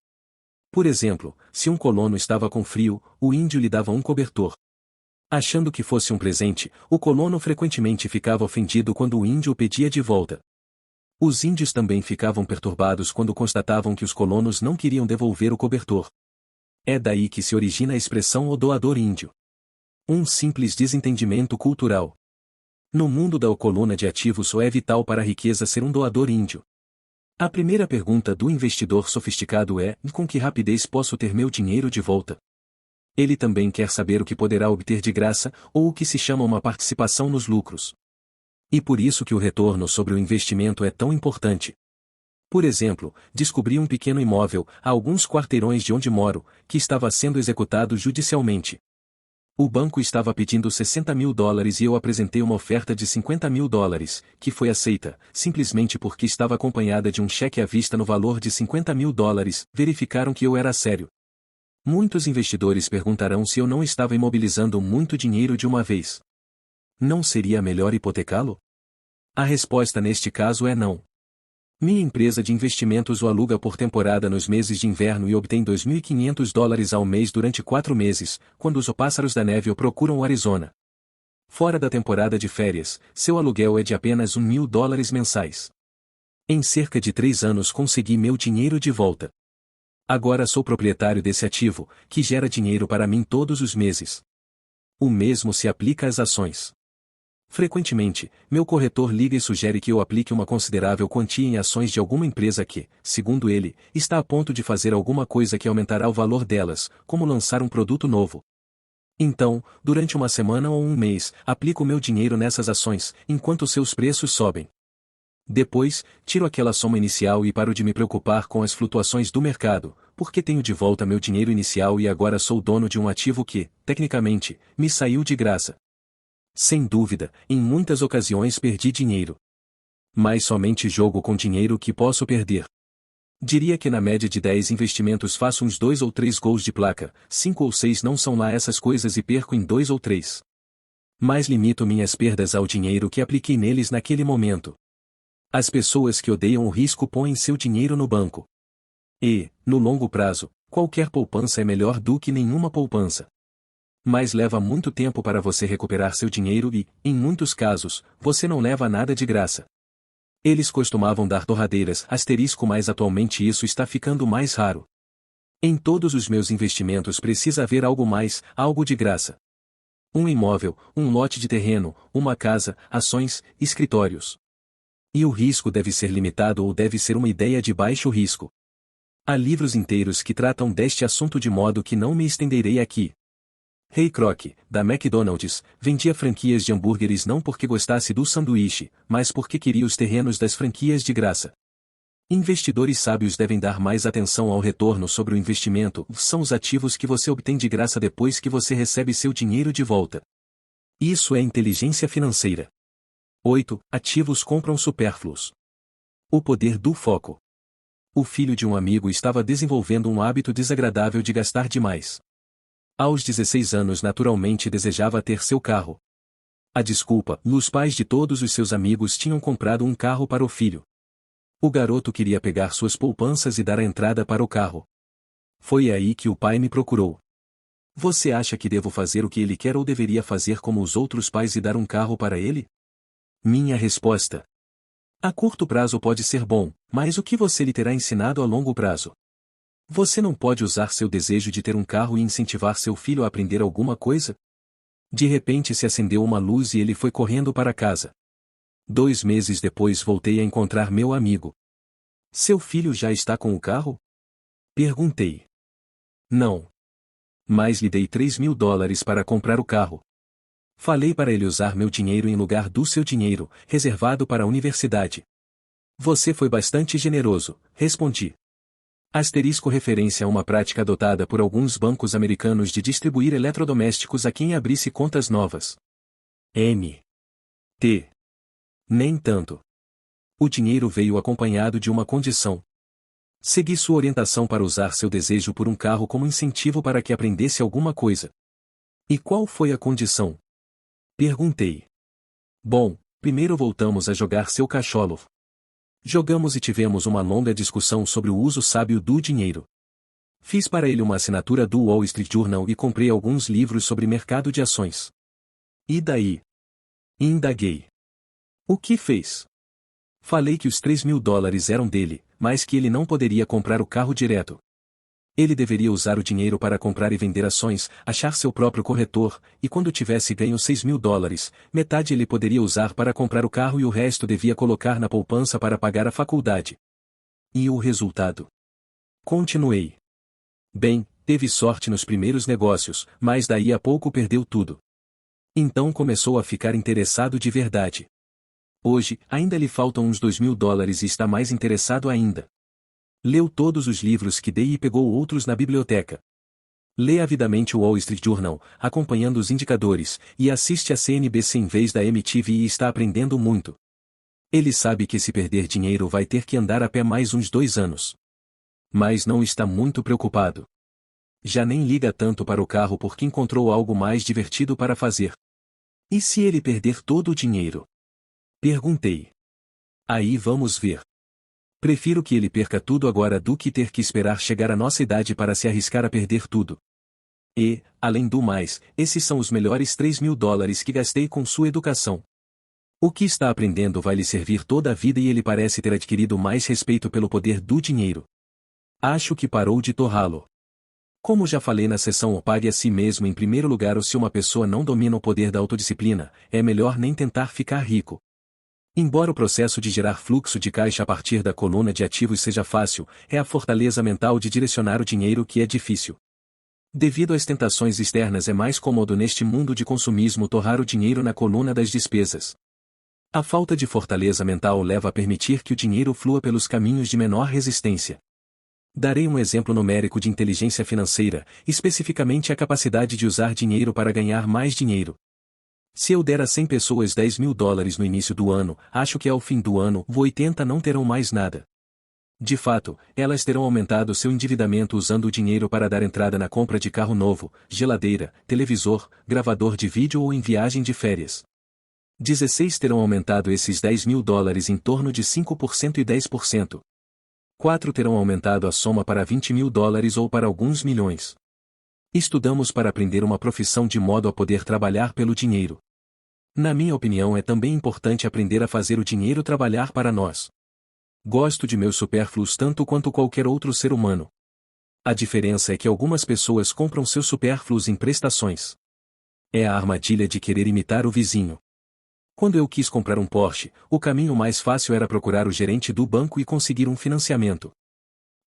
Por exemplo, se um colono estava com frio, o índio lhe dava um cobertor. Achando que fosse um presente, o colono frequentemente ficava ofendido quando o índio o pedia de volta. Os índios também ficavam perturbados quando constatavam que os colonos não queriam devolver o cobertor. É daí que se origina a expressão o doador índio. Um simples desentendimento cultural. No mundo da coluna de ativos só é vital para a riqueza ser um doador índio. A primeira pergunta do investidor sofisticado é: com que rapidez posso ter meu dinheiro de volta? Ele também quer saber o que poderá obter de graça, ou o que se chama uma participação nos lucros. E por isso que o retorno sobre o investimento é tão importante. Por exemplo, descobri um pequeno imóvel, a alguns quarteirões de onde moro, que estava sendo executado judicialmente. O banco estava pedindo $60.000 e eu apresentei uma oferta de $50.000, que foi aceita, simplesmente porque estava acompanhada de um cheque à vista no valor de $50.000, verificaram que eu era sério. Muitos investidores perguntarão se eu não estava imobilizando muito dinheiro de uma vez. Não seria melhor hipotecá-lo? A resposta neste caso é não. Minha empresa de investimentos o aluga por temporada nos meses de inverno e obtém $2.500 ao mês durante 4 meses, quando os pássaros da neve o procuram o Arizona. Fora da temporada de férias, seu aluguel é de apenas $1.000 mensais. Em cerca de 3 anos consegui meu dinheiro de volta. Agora sou proprietário desse ativo, que gera dinheiro para mim todos os meses. O mesmo se aplica às ações. Frequentemente, meu corretor liga e sugere que eu aplique uma considerável quantia em ações de alguma empresa que, segundo ele, está a ponto de fazer alguma coisa que aumentará o valor delas, como lançar um produto novo. Então, durante uma semana ou um mês, aplico meu dinheiro nessas ações, enquanto seus preços sobem. Depois, tiro aquela soma inicial e paro de me preocupar com as flutuações do mercado, porque tenho de volta meu dinheiro inicial e agora sou dono de um ativo que, tecnicamente, me saiu de graça. Sem dúvida, em muitas ocasiões perdi dinheiro. Mas somente jogo com dinheiro que posso perder. Diria que na média de 10 investimentos faço uns 2 ou 3 gols de placa, 5 ou 6 não são lá essas coisas e perco em 2 ou 3. Mas limito minhas perdas ao dinheiro que apliquei neles naquele momento. As pessoas que odeiam o risco põem seu dinheiro no banco. E, no longo prazo, qualquer poupança é melhor do que nenhuma poupança. Mas leva muito tempo para você recuperar seu dinheiro e, em muitos casos, você não leva nada de graça. Eles costumavam dar torradeiras, mas atualmente isso está ficando mais raro. Em todos os meus investimentos precisa haver algo mais, algo de graça. Um imóvel, um lote de terreno, uma casa, ações, escritórios. E o risco deve ser limitado ou deve ser uma ideia de baixo risco. Há livros inteiros que tratam deste assunto de modo que não me estenderei aqui. Ray Kroc, da McDonald's, vendia franquias de hambúrgueres não porque gostasse do sanduíche, mas porque queria os terrenos das franquias de graça. Investidores sábios devem dar mais atenção ao retorno sobre o investimento, são os ativos que você obtém de graça depois que você recebe seu dinheiro de volta. Isso é inteligência financeira. 8. Ativos compram supérfluos. O poder do foco. O filho de um amigo estava desenvolvendo um hábito desagradável de gastar demais. Aos 16 anos naturalmente desejava ter seu carro. A desculpa, os pais de todos os seus amigos tinham comprado um carro para o filho. O garoto queria pegar suas poupanças e dar a entrada para o carro. Foi aí que o pai me procurou. Você acha que devo fazer o que ele quer ou deveria fazer como os outros pais e dar um carro para ele? Minha resposta. A curto prazo pode ser bom, mas o que você lhe terá ensinado a longo prazo? Você não pode usar seu desejo de ter um carro e incentivar seu filho a aprender alguma coisa? De repente se acendeu uma luz e ele foi correndo para casa. 2 meses depois voltei a encontrar meu amigo. Seu filho já está com o carro? Perguntei. Não. Mas lhe dei $3.000 para comprar o carro. Falei para ele usar meu dinheiro em lugar do seu dinheiro, reservado para a universidade. Você foi bastante generoso, respondi. Referência a uma prática adotada por alguns bancos americanos de distribuir eletrodomésticos a quem abrisse contas novas. T. Nem tanto. O dinheiro veio acompanhado de uma condição. Segui sua orientação para usar seu desejo por um carro como incentivo para que aprendesse alguma coisa. E qual foi a condição? Perguntei. Bom, primeiro voltamos a jogar seu cacholo. Jogamos e tivemos uma longa discussão sobre o uso sábio do dinheiro. Fiz para ele uma assinatura do Wall Street Journal e comprei alguns livros sobre mercado de ações. E daí? Indaguei. O que fez? Falei que os $3.000 eram dele, mas que ele não poderia comprar o carro direto. Ele deveria usar o dinheiro para comprar e vender ações, achar seu próprio corretor, e quando tivesse ganho $6.000, metade ele poderia usar para comprar o carro e o resto devia colocar na poupança para pagar a faculdade. E o resultado? Continuei. Bem, teve sorte nos primeiros negócios, mas daí a pouco perdeu tudo. Então começou a ficar interessado de verdade. Hoje, ainda lhe faltam uns $2.000 e está mais interessado ainda. Leu todos os livros que dei e pegou outros na biblioteca. Lê avidamente o Wall Street Journal, acompanhando os indicadores, e assiste a CNBC em vez da MTV e está aprendendo muito. Ele sabe que se perder dinheiro vai ter que andar a pé mais uns 2 anos. Mas não está muito preocupado. Já nem liga tanto para o carro porque encontrou algo mais divertido para fazer. E se ele perder todo o dinheiro? Perguntei. Aí vamos ver. Prefiro que ele perca tudo agora do que ter que esperar chegar à nossa idade para se arriscar a perder tudo. E, além do mais, esses são os melhores $3.000 que gastei com sua educação. O que está aprendendo vai lhe servir toda a vida e ele parece ter adquirido mais respeito pelo poder do dinheiro. Acho que parou de torrá-lo. Como já falei na seção O Pague a Si Mesmo em primeiro lugar, ou se uma pessoa não domina o poder da autodisciplina, é melhor nem tentar ficar rico. Embora o processo de gerar fluxo de caixa a partir da coluna de ativos seja fácil, é a fortaleza mental de direcionar o dinheiro que é difícil. Devido às tentações externas, é mais cômodo neste mundo de consumismo torrar o dinheiro na coluna das despesas. A falta de fortaleza mental leva a permitir que o dinheiro flua pelos caminhos de menor resistência. Darei um exemplo numérico de inteligência financeira, especificamente a capacidade de usar dinheiro para ganhar mais dinheiro. Se eu der a 100 pessoas $10.000 no início do ano, acho que ao fim do ano, 80 não terão mais nada. De fato, elas terão aumentado seu endividamento usando o dinheiro para dar entrada na compra de carro novo, geladeira, televisor, gravador de vídeo ou em viagem de férias. 16 terão aumentado esses $10.000 em torno de 5% e 10%. 4 terão aumentado a soma para $20.000 ou para alguns milhões. Estudamos para aprender uma profissão de modo a poder trabalhar pelo dinheiro. Na minha opinião, é também importante aprender a fazer o dinheiro trabalhar para nós. Gosto de meus supérfluos tanto quanto qualquer outro ser humano. A diferença é que algumas pessoas compram seus supérfluos em prestações. É a armadilha de querer imitar o vizinho. Quando eu quis comprar um Porsche, o caminho mais fácil era procurar o gerente do banco e conseguir um financiamento.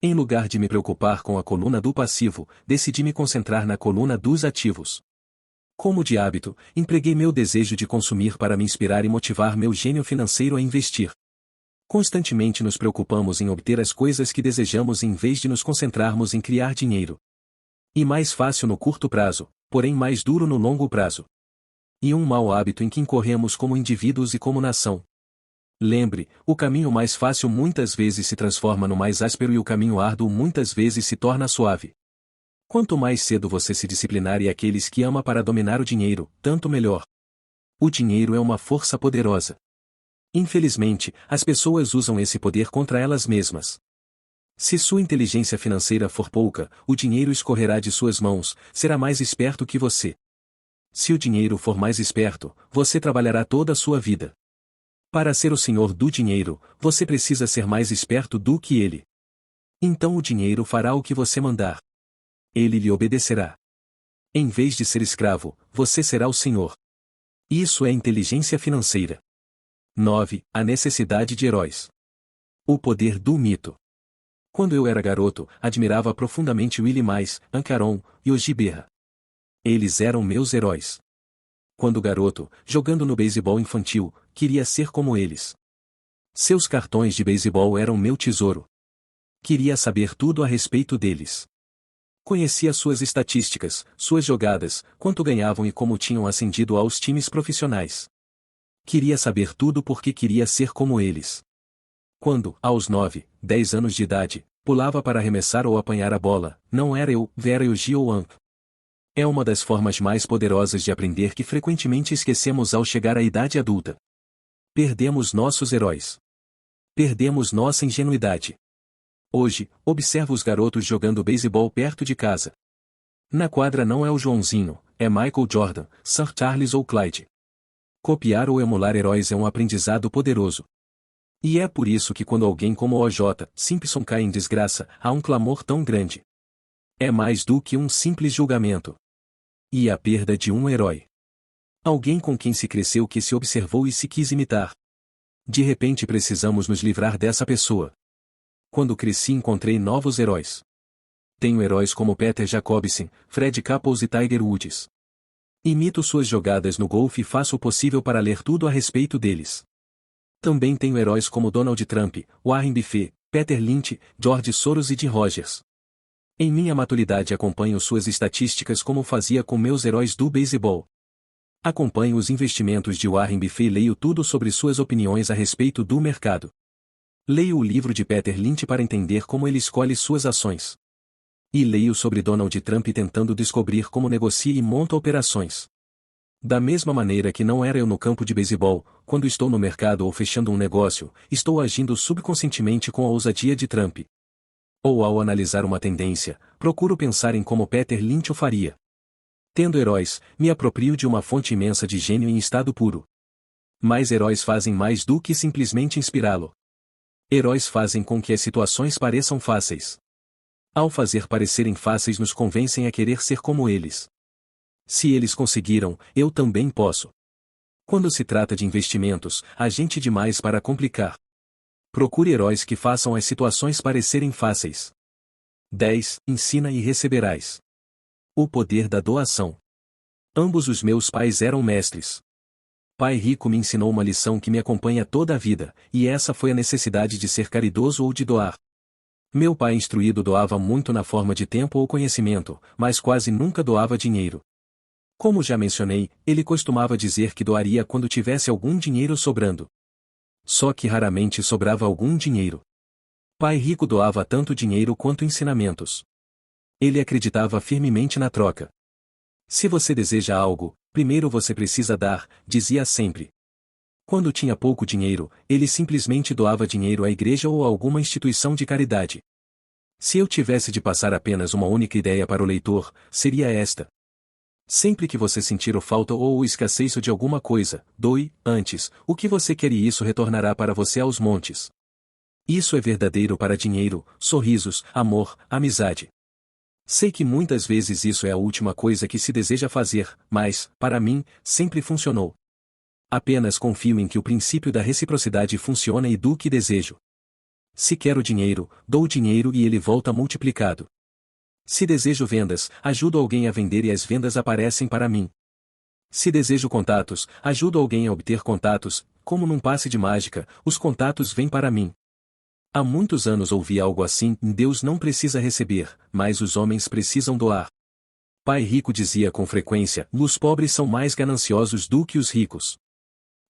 Em lugar de me preocupar com a coluna do passivo, decidi me concentrar na coluna dos ativos. Como de hábito, empreguei meu desejo de consumir para me inspirar e motivar meu gênio financeiro a investir. Constantemente nos preocupamos em obter as coisas que desejamos em vez de nos concentrarmos em criar dinheiro. E mais fácil no curto prazo, porém mais duro no longo prazo. E um mau hábito em que incorremos como indivíduos e como nação. Lembre, o caminho mais fácil muitas vezes se transforma no mais áspero e o caminho árduo muitas vezes se torna suave. Quanto mais cedo você se disciplinar e aqueles que ama para dominar o dinheiro, tanto melhor. O dinheiro é uma força poderosa. Infelizmente, as pessoas usam esse poder contra elas mesmas. Se sua inteligência financeira for pouca, o dinheiro escorrerá de suas mãos, será mais esperto que você. Se o dinheiro for mais esperto, você trabalhará toda a sua vida. Para ser o senhor do dinheiro, você precisa ser mais esperto do que ele. Então o dinheiro fará o que você mandar. Ele lhe obedecerá. Em vez de ser escravo, você será o senhor. Isso é inteligência financeira. 9. A necessidade de heróis. O poder do mito. Quando eu era garoto, admirava profundamente Willie Mays, Ancaron e Yogi Berra. Eles eram meus heróis. Quando garoto, jogando no beisebol infantil, queria ser como eles. Seus cartões de beisebol eram meu tesouro. Queria saber tudo a respeito deles. Conhecia suas estatísticas, suas jogadas, quanto ganhavam e como tinham ascendido aos times profissionais. Queria saber tudo porque queria ser como eles. Quando, aos 9, 10 anos de idade, pulava para arremessar ou apanhar a bola, não era eu, Vera Yogi ou Ank. É uma das formas mais poderosas de aprender que frequentemente esquecemos ao chegar à idade adulta. Perdemos nossos heróis. Perdemos nossa ingenuidade. Hoje, observo os garotos jogando beisebol perto de casa. Na quadra não é o Joãozinho, é Michael Jordan, Sir Charles ou Clyde. Copiar ou emular heróis é um aprendizado poderoso. E é por isso que quando alguém como O.J. Simpson cai em desgraça, há um clamor tão grande. É mais do que um simples julgamento. E a perda de um herói. Alguém com quem se cresceu, que se observou e se quis imitar. De repente precisamos nos livrar dessa pessoa. Quando cresci encontrei novos heróis. Tenho heróis como Peter Jacobsen, Fred Couples e Tiger Woods. Imito suas jogadas no golfe e faço o possível para ler tudo a respeito deles. Também tenho heróis como Donald Trump, Warren Buffett, Peter Lynch, George Soros e Jim Rogers. Em minha maturidade acompanho suas estatísticas como fazia com meus heróis do beisebol. Acompanho os investimentos de Warren Buffett e leio tudo sobre suas opiniões a respeito do mercado. Leio o livro de Peter Lynch para entender como ele escolhe suas ações. E leio sobre Donald Trump tentando descobrir como negocia e monta operações. Da mesma maneira que não era eu no campo de beisebol, quando estou no mercado ou fechando um negócio, estou agindo subconscientemente com a ousadia de Trump. Ou ao analisar uma tendência, procuro pensar em como Peter Lynch o faria. Tendo heróis, me aproprio de uma fonte imensa de gênio em estado puro. Mas heróis fazem mais do que simplesmente inspirá-lo. Heróis fazem com que as situações pareçam fáceis. Ao fazer parecerem fáceis nos convencem a querer ser como eles. Se eles conseguiram, eu também posso. Quando se trata de investimentos, há gente demais para complicar. Procure heróis que façam as situações parecerem fáceis. 10. Ensina e receberás. O poder da doação. Ambos os meus pais eram mestres. Pai rico me ensinou uma lição que me acompanha toda a vida, e essa foi a necessidade de ser caridoso ou de doar. Meu pai instruído doava muito na forma de tempo ou conhecimento, mas quase nunca doava dinheiro. Como já mencionei, ele costumava dizer que doaria quando tivesse algum dinheiro sobrando. Só que raramente sobrava algum dinheiro. Pai rico doava tanto dinheiro quanto ensinamentos. Ele acreditava firmemente na troca. Se você deseja algo, primeiro você precisa dar, dizia sempre. Quando tinha pouco dinheiro, ele simplesmente doava dinheiro à igreja ou a alguma instituição de caridade. Se eu tivesse de passar apenas uma única ideia para o leitor, seria esta. Sempre que você sentir o falta ou o escassez de alguma coisa, doe, antes, o que você quer e isso retornará para você aos montes. Isso é verdadeiro para dinheiro, sorrisos, amor, amizade. Sei que muitas vezes isso é a última coisa que se deseja fazer, mas, para mim, sempre funcionou. Apenas confio em que o princípio da reciprocidade funciona e dou o que desejo. Se quero dinheiro, dou dinheiro e ele volta multiplicado. Se desejo vendas, ajudo alguém a vender e as vendas aparecem para mim. Se desejo contatos, ajudo alguém a obter contatos, como num passe de mágica, os contatos vêm para mim. Há muitos anos ouvi algo assim: Deus não precisa receber, mas os homens precisam doar. Pai rico dizia com frequência: os pobres são mais gananciosos do que os ricos.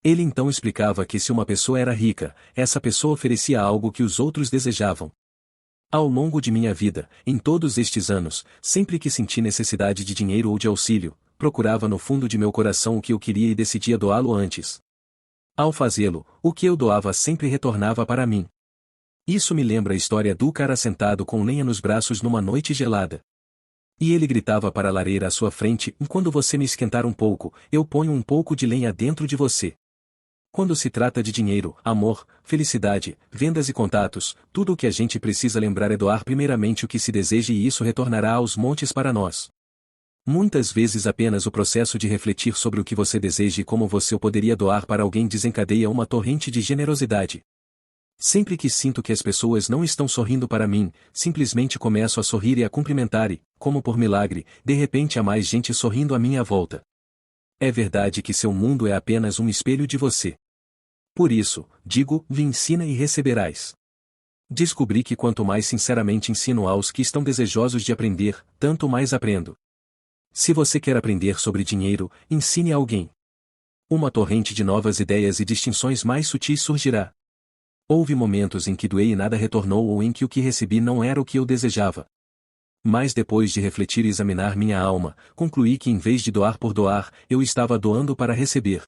Ele então explicava que se uma pessoa era rica, essa pessoa oferecia algo que os outros desejavam. Ao longo de minha vida, em todos estes anos, sempre que senti necessidade de dinheiro ou de auxílio, procurava no fundo de meu coração o que eu queria e decidia doá-lo antes. Ao fazê-lo, o que eu doava sempre retornava para mim. Isso me lembra a história do cara sentado com lenha nos braços numa noite gelada. E ele gritava para a lareira à sua frente: quando você me esquentar um pouco, eu ponho um pouco de lenha dentro de você. Quando se trata de dinheiro, amor, felicidade, vendas e contatos, tudo o que a gente precisa lembrar é doar primeiramente o que se deseja e isso retornará aos montes para nós. Muitas vezes apenas o processo de refletir sobre o que você deseja e como você o poderia doar para alguém desencadeia uma torrente de generosidade. Sempre que sinto que as pessoas não estão sorrindo para mim, simplesmente começo a sorrir e a cumprimentar e, como por milagre, de repente há mais gente sorrindo à minha volta. É verdade que seu mundo é apenas um espelho de você. Por isso, digo, ensina e receberás. Descobri que quanto mais sinceramente ensino aos que estão desejosos de aprender, tanto mais aprendo. Se você quer aprender sobre dinheiro, ensine a alguém. Uma torrente de novas ideias e distinções mais sutis surgirá. Houve momentos em que doei e nada retornou ou em que o que recebi não era o que eu desejava. Mas depois de refletir e examinar minha alma, concluí que em vez de doar por doar, eu estava doando para receber.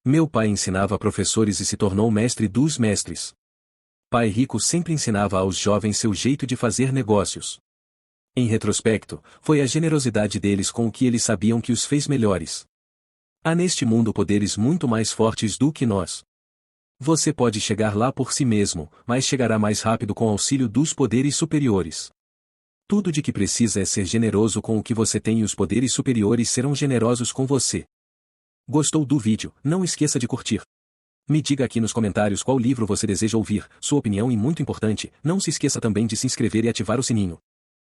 Meu pai ensinava professores e se tornou mestre dos mestres. Pai rico sempre ensinava aos jovens seu jeito de fazer negócios. Em retrospecto, foi a generosidade deles com o que eles sabiam que os fez melhores. Há neste mundo poderes muito mais fortes do que nós. Você pode chegar lá por si mesmo, mas chegará mais rápido com o auxílio dos poderes superiores. Tudo de que precisa é ser generoso com o que você tem e os poderes superiores serão generosos com você. Gostou do vídeo? Não esqueça de curtir. Me diga aqui nos comentários qual livro você deseja ouvir, sua opinião e muito importante, não se esqueça também de se inscrever e ativar o sininho.